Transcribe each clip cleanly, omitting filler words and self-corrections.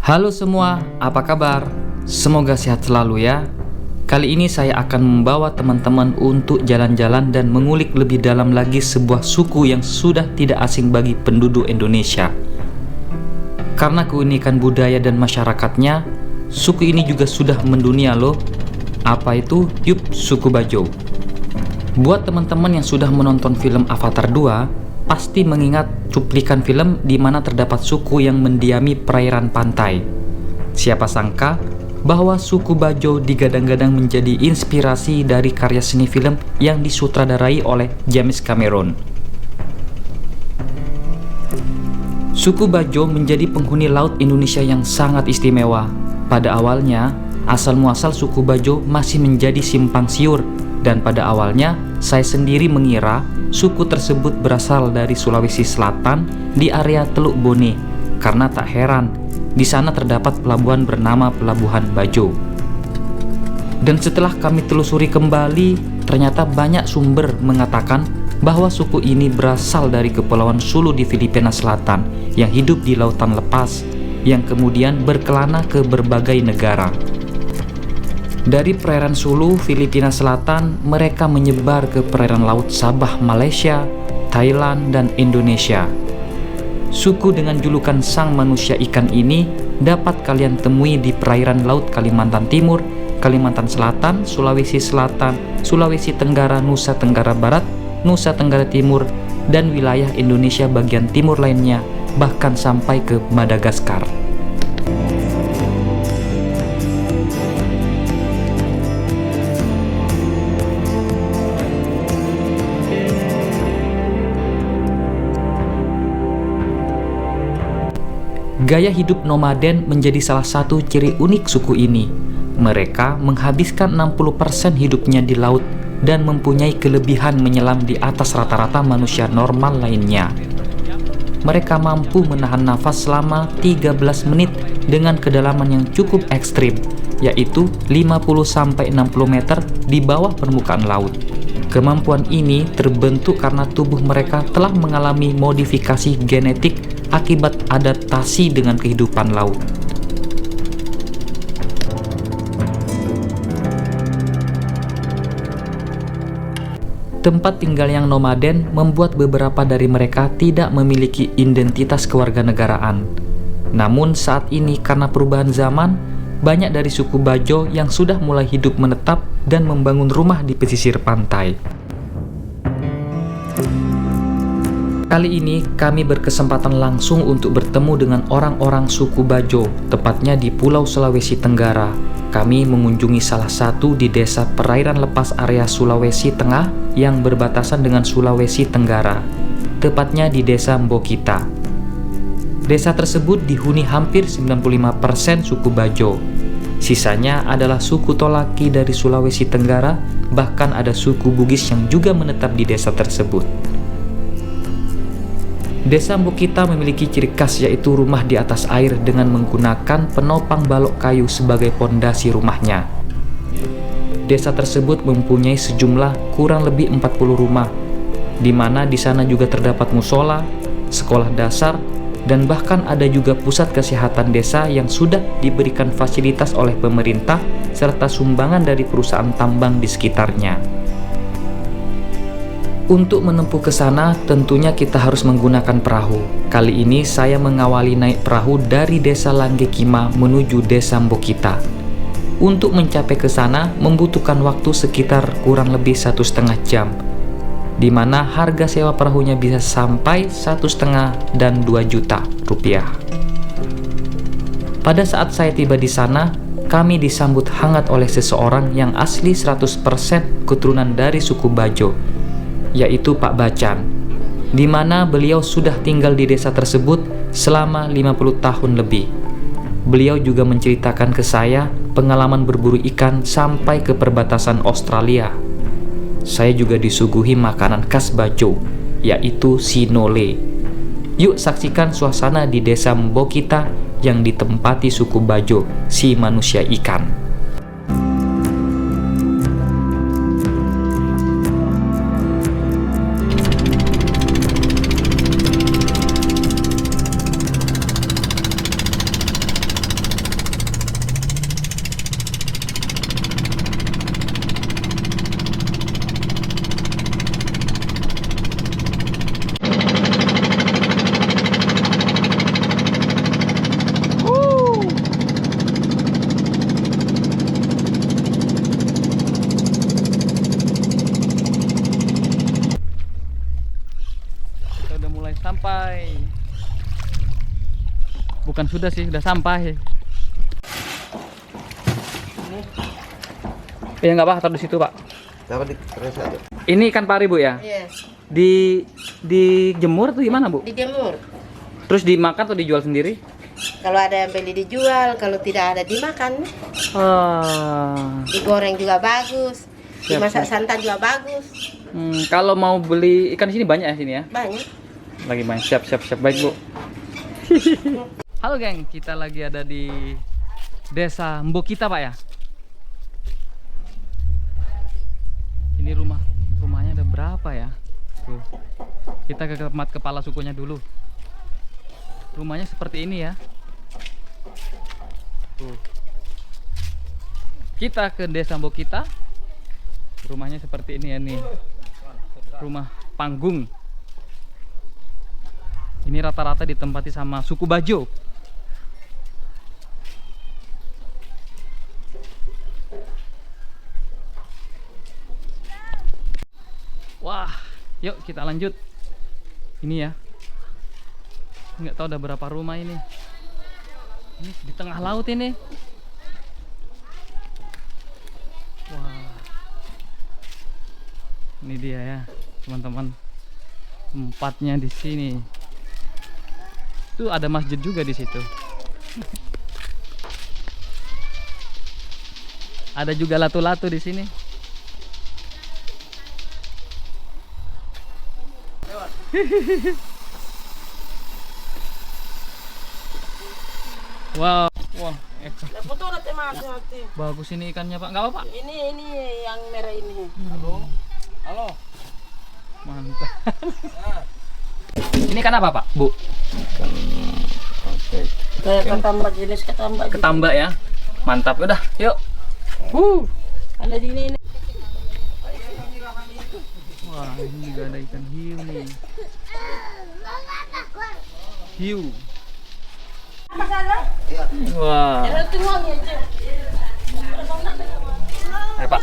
Halo semua, apa kabar? Semoga sehat selalu ya. Kali ini saya akan membawa teman-teman untuk jalan-jalan dan mengulik lebih dalam lagi sebuah suku yang sudah tidak asing bagi penduduk Indonesia. Karena keunikan budaya dan masyarakatnya, suku ini juga sudah mendunia loh. Apa itu? Yup, suku Bajo. Buat teman-teman yang sudah menonton film Avatar 2, pasti mengingat cuplikan film di mana terdapat suku yang mendiami perairan pantai. Siapa sangka bahwa suku Bajo digadang-gadang menjadi inspirasi dari karya seni film yang disutradarai oleh James Cameron. Suku Bajo menjadi penghuni laut Indonesia yang sangat istimewa. Pada awalnya, asal-muasal suku Bajo masih menjadi simpang siur, dan pada awalnya saya sendiri mengira suku tersebut berasal dari Sulawesi Selatan di area Teluk Bone, karena tak heran di sana terdapat pelabuhan bernama Pelabuhan Bajo. Dan setelah kami telusuri kembali, ternyata banyak sumber mengatakan bahwa suku ini berasal dari Kepulauan Sulu di Filipina Selatan yang hidup di lautan lepas, yang kemudian berkelana ke berbagai negara. Dari perairan Sulu, Filipina Selatan, mereka menyebar ke perairan laut Sabah, Malaysia, Thailand, dan Indonesia. Suku dengan julukan Sang Manusia Ikan ini dapat kalian temui di perairan laut Kalimantan Timur, Kalimantan Selatan, Sulawesi Selatan, Sulawesi Tenggara, Nusa Tenggara Barat, Nusa Tenggara Timur, dan wilayah Indonesia bagian timur lainnya, bahkan sampai ke Madagaskar. Gaya hidup nomaden menjadi salah satu ciri unik suku ini. Mereka menghabiskan 60% hidupnya di laut dan mempunyai kelebihan menyelam di atas rata-rata manusia normal lainnya. Mereka mampu menahan nafas selama 13 menit dengan kedalaman yang cukup ekstrim, yaitu 50-60 meter di bawah permukaan laut. Kemampuan ini terbentuk karena tubuh mereka telah mengalami modifikasi genetik akibat adaptasi dengan kehidupan laut. Tempat tinggal yang nomaden membuat beberapa dari mereka tidak memiliki identitas kewarganegaraan. Namun saat ini karena perubahan zaman, banyak dari suku Bajo yang sudah mulai hidup menetap dan membangun rumah di pesisir pantai. Kali ini kami berkesempatan langsung untuk bertemu dengan orang-orang suku Bajo, tepatnya di Pulau Sulawesi Tenggara. Kami mengunjungi salah satu di desa perairan lepas area Sulawesi Tengah yang berbatasan dengan Sulawesi Tenggara, tepatnya di desa Mbokita. Desa tersebut dihuni hampir 95% suku Bajo. Sisanya adalah suku Tolaki dari Sulawesi Tenggara, bahkan ada suku Bugis yang juga menetap di desa tersebut. Desa Mbokita memiliki ciri khas, yaitu rumah di atas air dengan menggunakan penopang balok kayu sebagai pondasi rumahnya. Desa tersebut mempunyai sejumlah kurang lebih 40 rumah, di mana di sana juga terdapat musola, sekolah dasar, dan bahkan ada juga pusat kesehatan desa yang sudah diberikan fasilitas oleh pemerintah serta sumbangan dari perusahaan tambang di sekitarnya. Untuk menempuh ke sana, tentunya kita harus menggunakan perahu. Kali ini saya mengawali naik perahu dari desa Langgekima menuju desa Mbokita. Untuk mencapai ke sana membutuhkan waktu sekitar kurang lebih 1,5 jam, di mana harga sewa perahunya bisa sampai 1,5 dan 2 juta rupiah. Pada saat saya tiba di sana, kami disambut hangat oleh seseorang yang asli 100% keturunan dari suku Bajo, yaitu Pak Bacan, di mana beliau sudah tinggal di desa tersebut selama 50 tahun lebih. Beliau juga menceritakan ke saya pengalaman berburu ikan sampai ke perbatasan Australia. Saya juga disuguhi makanan khas Bajo, yaitu sinole. Yuk saksikan suasana di desa Mbokita yang ditempati suku Bajo, si manusia ikan. Bukan sudah sih, udah sampai. Ya nggak apa, taruh di situ Pak. Ini ikan pari Bu ya? Iya. Dijemur tuh gimana Bu? Dijemur. Terus dimakan atau dijual sendiri? Kalau ada yang beli dijual, kalau tidak ada dimakan. Digoreng juga bagus. Dimasak santan juga bagus. Kalau mau beli ikan di sini banyak ya sini ya? Banyak. Lagi main, siap baik Bu. Halo geng, kita lagi ada di Desa Mbokita Pak ya. Ini rumahnya ada berapa ya? Tuh. Kita ke tempat kepala sukunya dulu. Rumahnya seperti ini ya. Tuh. Kita ke Desa Mbokita. Rumahnya seperti ini ya nih. Rumah panggung. Ini rata-rata ditempati sama suku Bajo. Wah, yuk kita lanjut. Ini ya. Nggak tahu ada berapa rumah ini. Ini di tengah laut ini. Wah. Ini dia ya, teman-teman. Tempatnya di sini. Tuh ada masjid juga di situ. Ada juga latu-latu di sini. Wow, wah, bagus ini ikannya Pak. Nggak apa-apa. Ini yang merah ini. Halo. Mantap. Ini kan apa Pak, Bu? Ketambak jenis ketambak. Ketambak ya. Mantap. Udah, yuk. Ada di ini. Wah, ini juga ada ikan hiu nih. Hiu. Wah. Ayo Pak.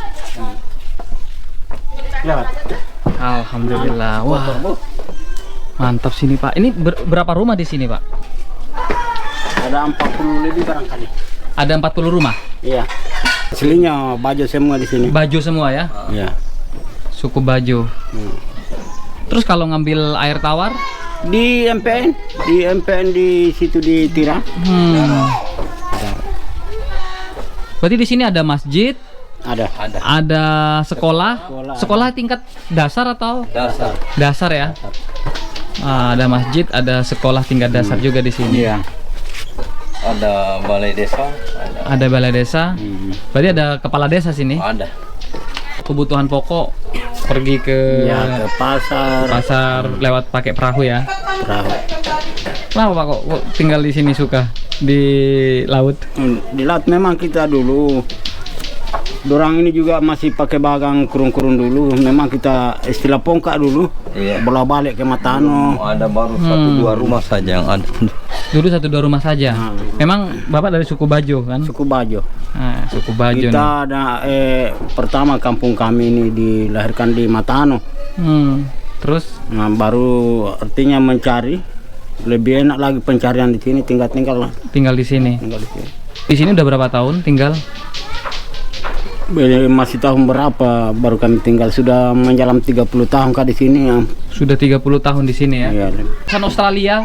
Alhamdulillah. Wah. Mantap sini Pak. Ini berapa rumah di sini Pak? Ada 40 lebih barangkali. Ada 40 rumah? Iya. Aslinya Bajo semua di sini. Bajo semua ya? Iya. Suku Bajo. Terus kalau ngambil air tawar? Di MPN di situ di Tira. Berarti di sini ada masjid, Ada. sekolah. Sekolah tingkat dasar atau? Dasar ya. Ada masjid, ada sekolah tingkat dasar juga di sini. Iya. Ada balai desa, Ada balai desa. Berarti ada kepala desa sini. ada. Kebutuhan pokok pergi ke Ya, ke pasar. lewat pakai perahu ya. Perahu. Kenapa Pak kok tinggal di sini suka di laut? Di laut memang kita dulu. Dorang ini juga masih pakai bagang kurung-kurung dulu. Memang kita istilah pongkak dulu. Iya. Bola balik ke Matano. Ada baru 1-2 rumah saja yang ada. Dulu 1-2 rumah saja. Memang Bapak dari suku Bajo kan? Suku Bajo. Nah, suku Bajo nih. Kita ada pertama kampung kami ini dilahirkan di Matano. Terus Nah, baru artinya mencari lebih enak lagi pencarian di sini, tinggal lah. tinggal di sini. Tinggal di sini. Di sini udah berapa tahun tinggal? Masih tahun berapa baru kami tinggal, sudah menjalan 30 tahun di sini ya. Sudah 30 tahun di sini ya. Iya. Kan Australia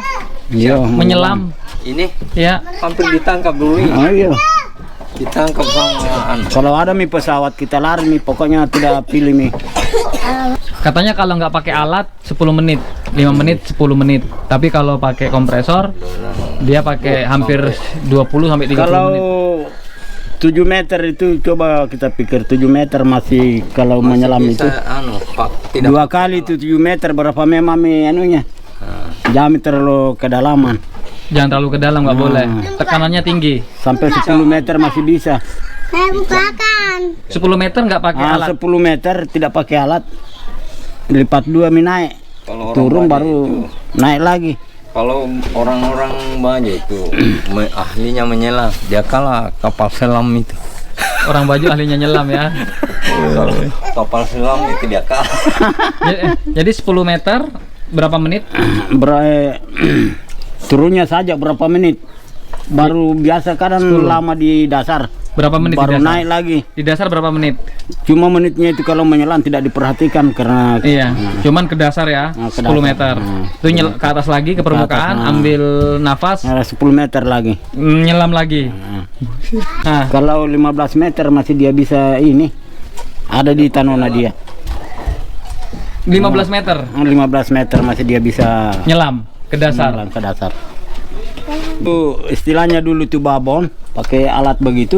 Iya, menyelam. Ini Ya. hampir ditangkap dulu. Iya. Ditangkap sama Kalau ada pesawat kita lari pokoknya tidak pilih Katanya kalau nggak pakai alat 10 menit, 5 menit, 10 menit. Tapi kalau pakai kompresor dia pakai hampir 20 sampai 30 Kalau menit. 7 meter itu coba kita pikir 7 meter masih kalau menyelam itu. tidak. 2 kali itu 7 meter berapa memang anunya. Diameter lo kedalaman. Jangan terlalu ke dalam, nggak boleh. Tekanannya tinggi. Sampai 10 meter masih bisa. 10 meter nggak pakai alat. 10 meter tidak pakai alat. Lipat 2 naik. Kalau orang Turun Bajo baru itu, naik lagi. kalau orang-orang Bajo itu ahlinya menyelam, dia kalah kapal selam itu. Orang Bajo ahlinya nyelam ya. Kalau kapal selam itu dia kalah. Jadi 10 meter berapa menit? Turunnya saja berapa menit? Baru biasa kadang lama di dasar. Berapa menit Baru di dasar? naik lagi. Di dasar berapa menit? Cuma menitnya itu kalau menyelam tidak diperhatikan karena Iya, cuman ke dasar ya, Nah, ke 10 dasar. meter. Itu ke atas lagi ke permukaan, nah. ambil nafas, ada 10 meter lagi. nyelam lagi. Nah, Kalau 15 meter masih dia bisa ini. Ada di Tanona dia. 15 meter 15 meter masih dia bisa nyelam ke dasar. menyelam ke dasar. Itu istilahnya dulu tuh babon, pakai alat begitu.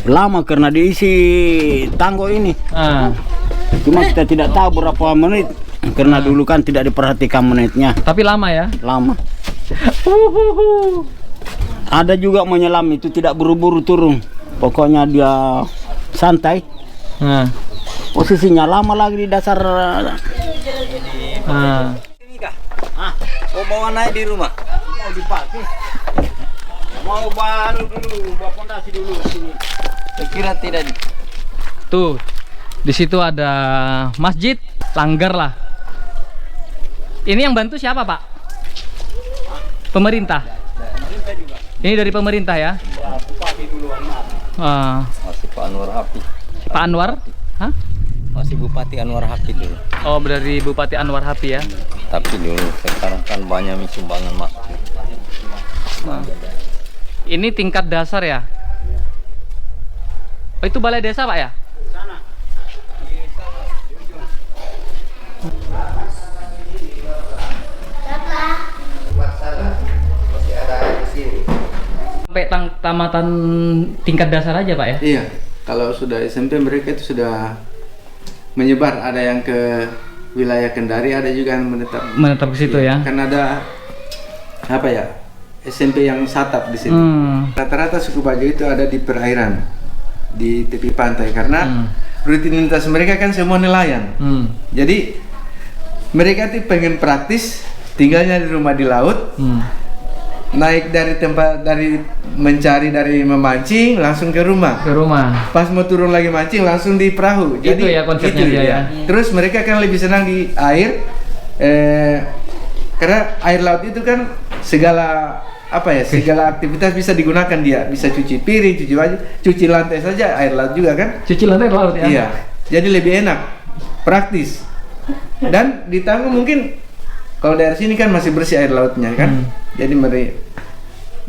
Lama karena diisi tanggo ini. Ah, Cuma kita tidak tahu berapa menit karena dulu kan tidak diperhatikan menitnya. tapi lama ya. Lama. Ada juga menyelam itu tidak buru-buru turun. Pokoknya dia santai. Nah, Posisinya lama lagi di dasar. ah. Mau bawa naik di rumah? Mau dipakai. Mau baru dulu, bawa fondasi dulu sini. Saya kira tidak. Tuh, di situ ada masjid, langgar lah. Ini yang bantu siapa, Pak? Pemerintah. Ini dari pemerintah ya? Ah, Masih Pak Anwar Hafid. Pak Anwar? Hah? Masih Bupati Anwar Hafid dulu. Oh, dari Bupati Anwar Hapi ya? Tapi dulu sekarang kan banyak sumbangan masuk. Ini tingkat dasar ya? Oh, itu balai desa, Pak ya? Sampai tamatan tingkat dasar aja, Pak ya? Iya, kalau sudah SMP mereka itu sudah menyebar. Ada yang ke wilayah Kendari, ada juga yang menetap. Menetap ke situ ya? Kan ada apa ya, SMP yang satap di sini. Rata-rata suku Bajo itu ada di perairan, di tepi pantai, karena rutinitas mereka kan semua nelayan. Jadi mereka tuh pengen praktis, tinggalnya di rumah di laut. Naik dari tempat mencari dari memancing langsung ke rumah. Ke rumah. Pas mau turun lagi mancing langsung di perahu. Itu ya konsepnya dia ya. Terus mereka kan lebih senang di air, karena air laut itu kan segala segala aktivitas bisa digunakan dia. Bisa cuci piring, cuci baju, cuci lantai saja air laut juga kan. Cuci lantai laut ya? Iya. Jadi lebih enak, praktis. Dan ditanggung mungkin kalau dari sini kan masih bersih air lautnya kan. Jadi mereka,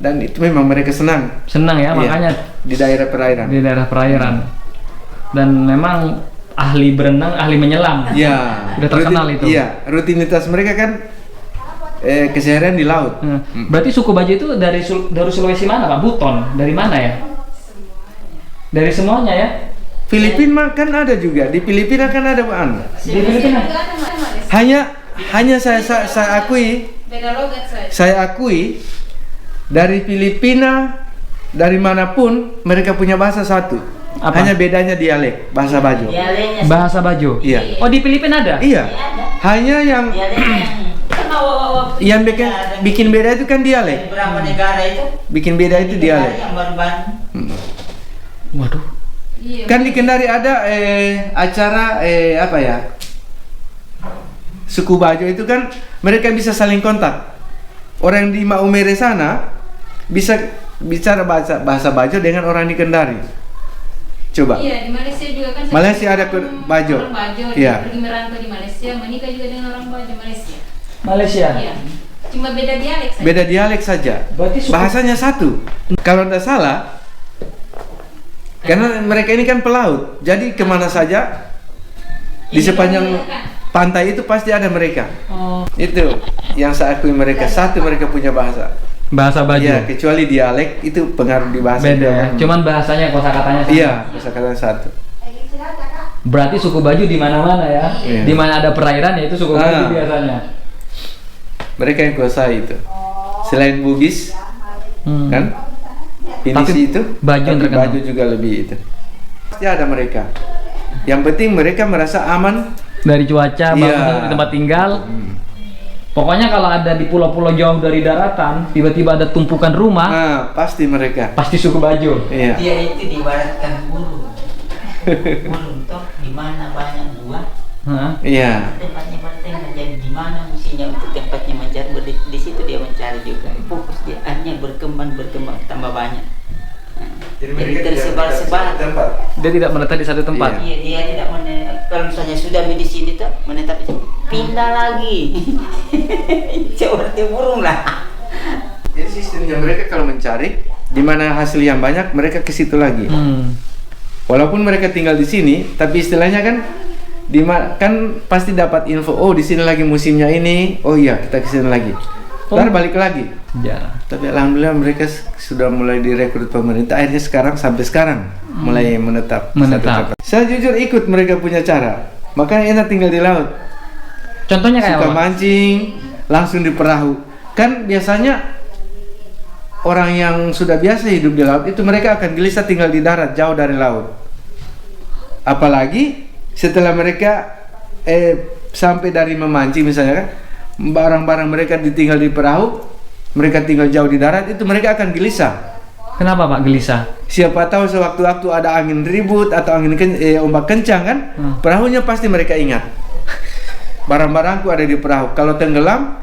dan itu memang mereka senang. Senang ya, Iya, makanya di daerah perairan. di daerah perairan. Dan memang ahli berenang, ahli menyelam. Iya. Udah terkenal itu. Iya, rutinitas mereka kan keseharian di laut. Berarti suku Bajo itu dari Sulawesi mana, Pak? Buton. Dari mana ya? Dari semuanya ya? Filipina kan ada juga. Di Filipina kan ada Pak. Di Filipina. Hanya saya akui dari Filipina, dari manapun mereka punya bahasa satu. Apa? Hanya bedanya dialek, bahasa Bajo. Bahasa Bajo. Iya. Oh, di Filipina ada? Iya. Hanya yang bikin beda itu kan dialek. Berapa negara itu? Bikin beda itu dialek. Yang baru-baru. Waduh. Kan di Kendari ada acara apa ya? Suku Bajo itu kan mereka bisa saling kontak. Orang di Maumere sana bisa bicara bahasa Bajo dengan orang di Kendari. Coba. Iya, di Malaysia juga kan. Malaysia ada Bajo. Orang Bajo, Iya. pergi merantau di Malaysia, menikah juga dengan orang Bajo Malaysia. Malaysia. Iya. Cuma beda dialek saja. Beda dialek saja. Berarti suku- Bahasanya satu. Kalau tidak salah, karena mereka ini kan pelaut, jadi kemana saja di sepanjang pantai itu pasti ada mereka. Oh. Itu yang saya akui, mereka satu, mereka punya bahasa. Bahasa Bajo. Iya, kecuali dialek itu pengaruh di bahasa. Beda ya. juga. Cuman bahasanya, kosakatanya sama. Iya, kosakata satu. Berarti suku Bajo di mana-mana ya. Iya. Di mana ada perairan ya itu suku Bajo biasanya. Mereka yang kuasai itu. Selain Bugis, kan? Pinisi Tapi itu, Bajo yang tapi terkenal. Bajo juga lebih itu. Pasti ada mereka. Yang penting mereka merasa aman. Dari cuaca, Iya. bangun di tempat tinggal. Pokoknya kalau ada di pulau-pulau jauh dari daratan, tiba-tiba ada tumpukan rumah, Nah, pasti mereka. pasti suku Bajo. Iya. Dia itu diibaratkan burung. Burung toh di mana banyak buah, Hah? Iya. tempatnya bertengah jadi mana mestinya untuk tempatnya mencari, di situ dia mencari juga. Fokus dia, akhirnya berkembang tambah banyak. Jadi tersebar-sebar. Dia tidak menetap di satu tempat. Iya, dia tidak kalau misalnya sudah di sini tuh menetap di sini, pindah lagi. Seperti burung lah. Jadi sistemnya mereka kalau mencari di mana hasil yang banyak, mereka ke situ lagi. Walaupun mereka tinggal di sini, tapi istilahnya kan kan pasti dapat info, oh di sini lagi musimnya ini, oh iya kita ke sini lagi. Ntar balik lagi. Ya. Tapi alhamdulillah mereka sudah mulai direkrut pemerintah, akhirnya sampai sekarang mulai menetap. di satu tempat. Saya jujur ikut mereka punya cara, makanya enak tinggal di laut. Contohnya kayak Suka apa? mancing, langsung di perahu. Kan biasanya orang yang sudah biasa hidup di laut itu mereka akan gelisah tinggal di darat jauh dari laut. Apalagi setelah mereka sampai dari memancing misalnya kan, barang-barang mereka ditinggal di perahu, mereka tinggal jauh di darat, itu mereka akan gelisah. Kenapa Pak gelisah? Siapa tahu sewaktu-waktu ada angin ribut atau ombak kencang kan, perahunya pasti mereka ingat. Barang-barangku ada di perahu. Kalau tenggelam,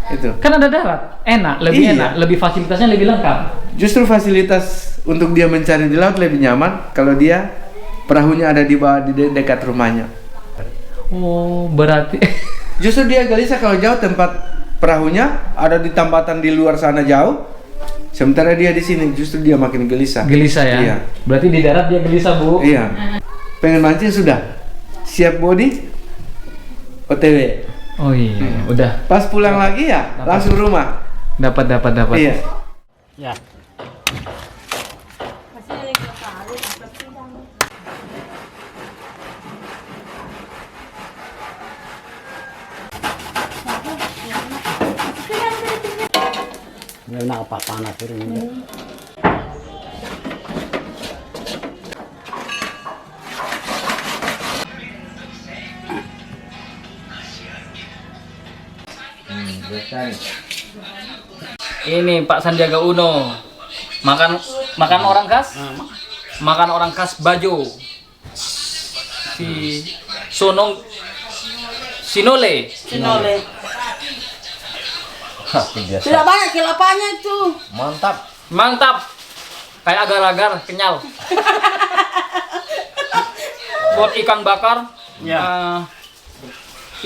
itu. Kan ada darat, enak, lebih Iya. enak, lebih fasilitasnya lebih lengkap. Justru fasilitas untuk dia mencari di laut lebih nyaman kalau dia perahunya ada di bawah di dekat rumahnya. Oh, berarti Justru dia gelisah kalau jauh tempat perahunya ada di tambatan di luar sana jauh. Sementara dia di sini justru dia makin gelisah. gelisah ya. Iya. Berarti di darat dia gelisah, Bu. Iya. Pengen mancing sudah. Siap body. OTW. Oh iya, udah Pas pulang lagi ya langsung rumah. dapat. Iya. Ya. Nak apa panas ini. Ini Pak Sandiaga Uno. Makan orang khas? Makan orang khas Bajo. Si Sinole. Tidak banyak kelapanya itu. Mantap. Kayak agar-agar kenyal. Buat ikan bakar.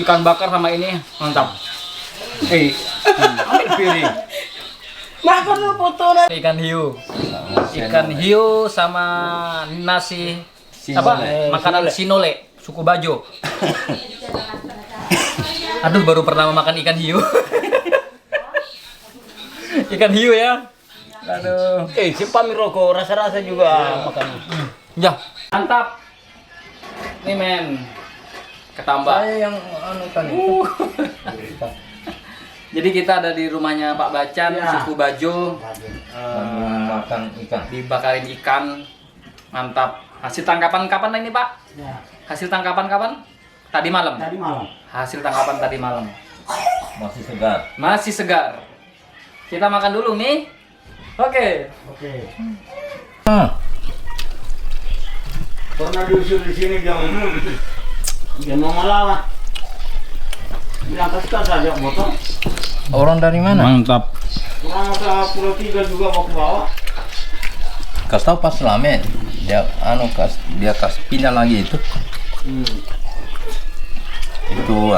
Ikan bakar sama ini mantap. Ambil piring. Makan lu foto Ikan hiu sama nasi makanan Sinole suku Bajo. Aduh, baru pertama makan ikan hiu. Ikan hiu ya. Aduh. Simpan miroko, rasa-rasa juga makan. Ya, mantap. Nih men. Ketambah. Saya yang kan itu. Jadi kita ada di rumahnya Pak Bacan, suku Bajo. Makan ikan. Dibakarin ikan. Mantap. Hasil tangkapan kapan ini, Pak? Ya. Hasil tangkapan kapan? Tadi malam. Tadi malam. Hasil tangkapan tadi malam. Masih segar. Masih segar. Kita makan dulu nih. Oke. Pernah diusir di sini dia mau melawan. Bilang kasih saja motor. Orang dari mana? Mantap. Kurang masa Pulau 3 juga mau ke bawah. Kasih tahu pas Slamet. Dia dia kasih pindah lagi itu. Itu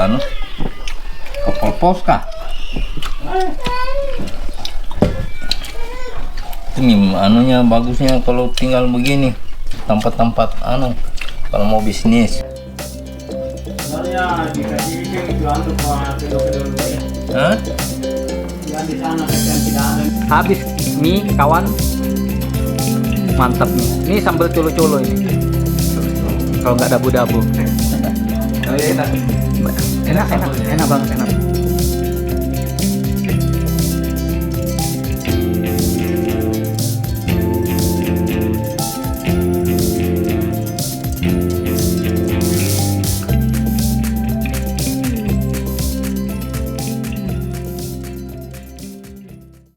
kapal Poska. Ini anunya bagusnya kalau tinggal begini. Tempat-tempat kalau mau bisnis. Soalnya dikasih itu untuk kedua-kedua dulu. Hah? Yang di sana kan tidak ada. Habis mie kawan. Mantap nih. Ini sambal colo-colo ini. Kalau nggak dabu-dabu. Enak banget, enak.